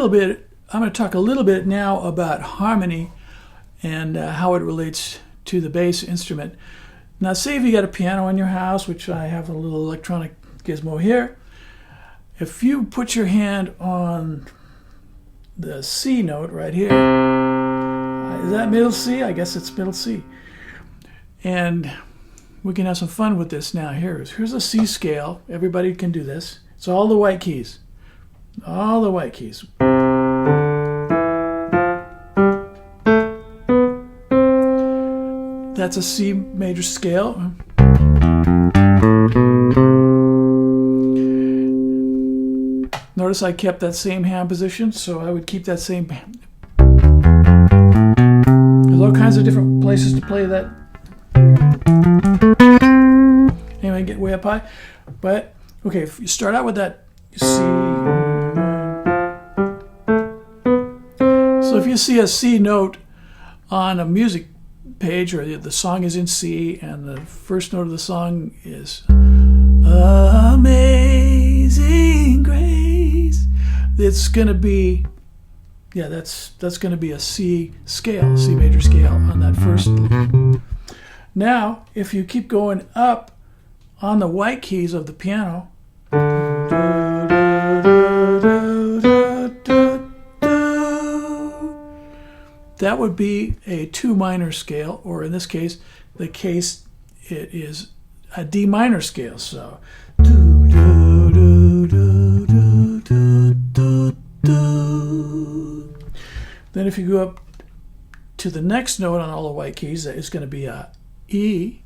little bit. I'm going to talk a little bit now about harmony and how it relates to the bass instrument. Now, say if you got a piano in your house, which I have a little electronic gizmo here. If you put your hand on the C note right here, is that middle C? I guess it's middle C. And we can have some fun with this now. Here's a C scale. Everybody can do this. It's all the white keys. All the white keys. That's a C major scale. Notice I kept that same hand position, so I would keep that same hand. There's all kinds of different places to play that. Anyway, get way up high. But, okay, if you start out with that C. So if you see a C note on a music page, or the song is in C, and the first note of the song is Amazing Grace, it's going to be, that's going to be a C scale, C major scale on that first. Now, if you keep going up on the white keys of the piano, that would be a 2 minor scale, or in this case, it is a D minor scale. So, then if you go up to the next note on all the white keys, it's going to be a E.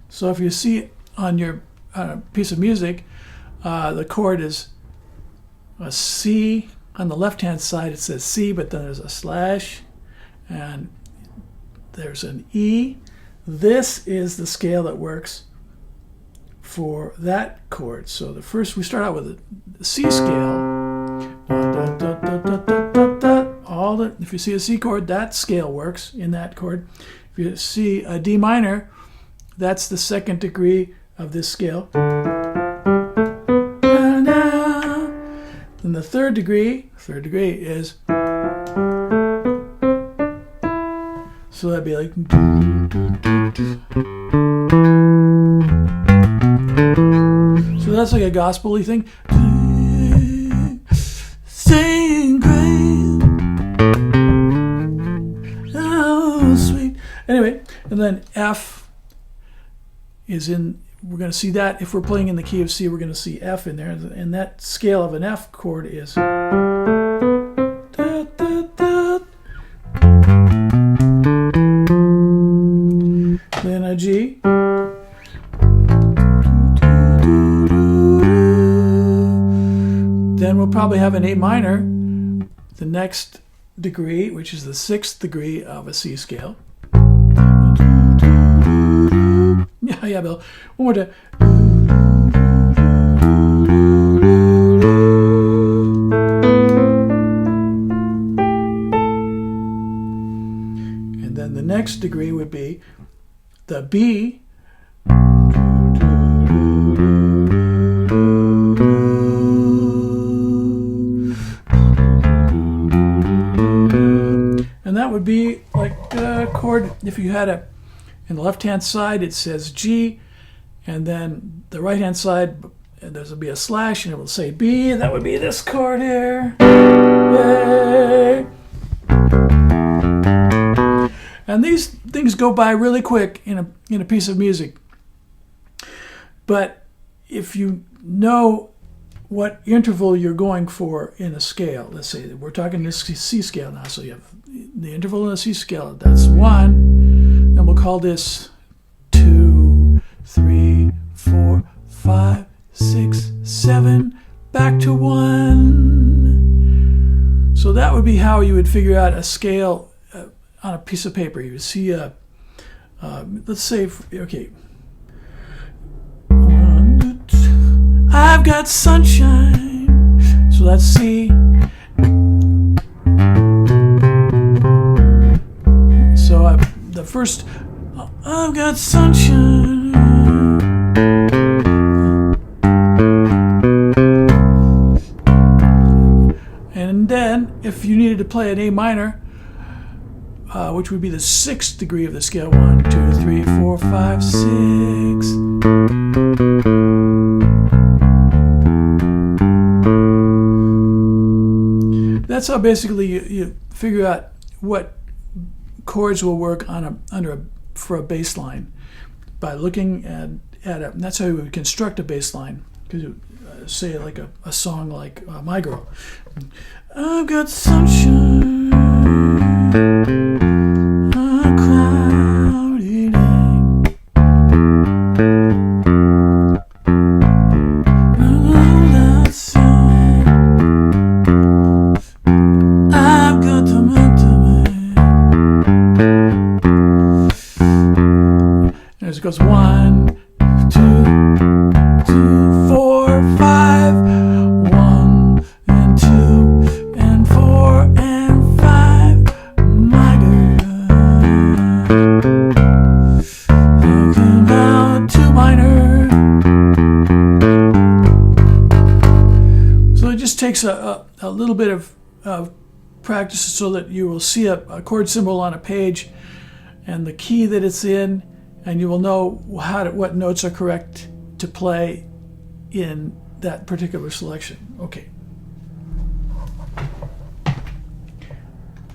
So if you see on your piece of music, the chord is a C. On the left-hand side, it says C, but then there's a slash, and there's an E. This is the scale that works for that chord. So we start out with the C scale. If you see a C chord, that scale works in that chord. If you see a D minor, that's the second degree of this scale. Then the third degree is, so that'd be like, so that's like a gospel-y thing. Sing grace, oh sweet. Anyway, and then F is in. We're going to see that if we're playing in the key of C, we're going to see F in there, and that scale of an F chord is then a G, then we'll probably have an A minor, the next degree, which is the 6th degree of a C scale. Yeah, Bill. One more time. And then the next degree would be the B. And that would be like a chord, if you had a, in the left-hand side, it says G, and then the right-hand side, there'll be a slash, and it will say B, and that would be this chord here. Yay! And these things go by really quick in a piece of music. But if you know what interval you're going for in a scale, let's say we're talking this C scale now, so you have the interval in the C scale, that's 1. Then we'll call this 2, 3, 4, 5, 6, 7, back to 1. So that would be how you would figure out a scale on a piece of paper. You would see a, let's say, okay, 1, 2, I've got sunshine. So that's C. So the first I've got sunshine. And then, if you needed to play an A minor, which would be the 6th degree of the scale, 1, 2, 3, 4, 5, 6. That's how basically you figure out what chords will work on for a bass line, by looking at it. And that's how you would construct a bass line. Because you say like a song like My Girl. I've got sunshine on a cloudy day. All outside, I've got the and as it goes 1, 2, 4, 5, 1 and 2 and 4 and 5. My girl, talking about 2 minor. So it just takes a little bit of practice so that you will see a chord symbol on a page and the key that it's in, and you will know what notes are correct to play in that particular selection. Okay.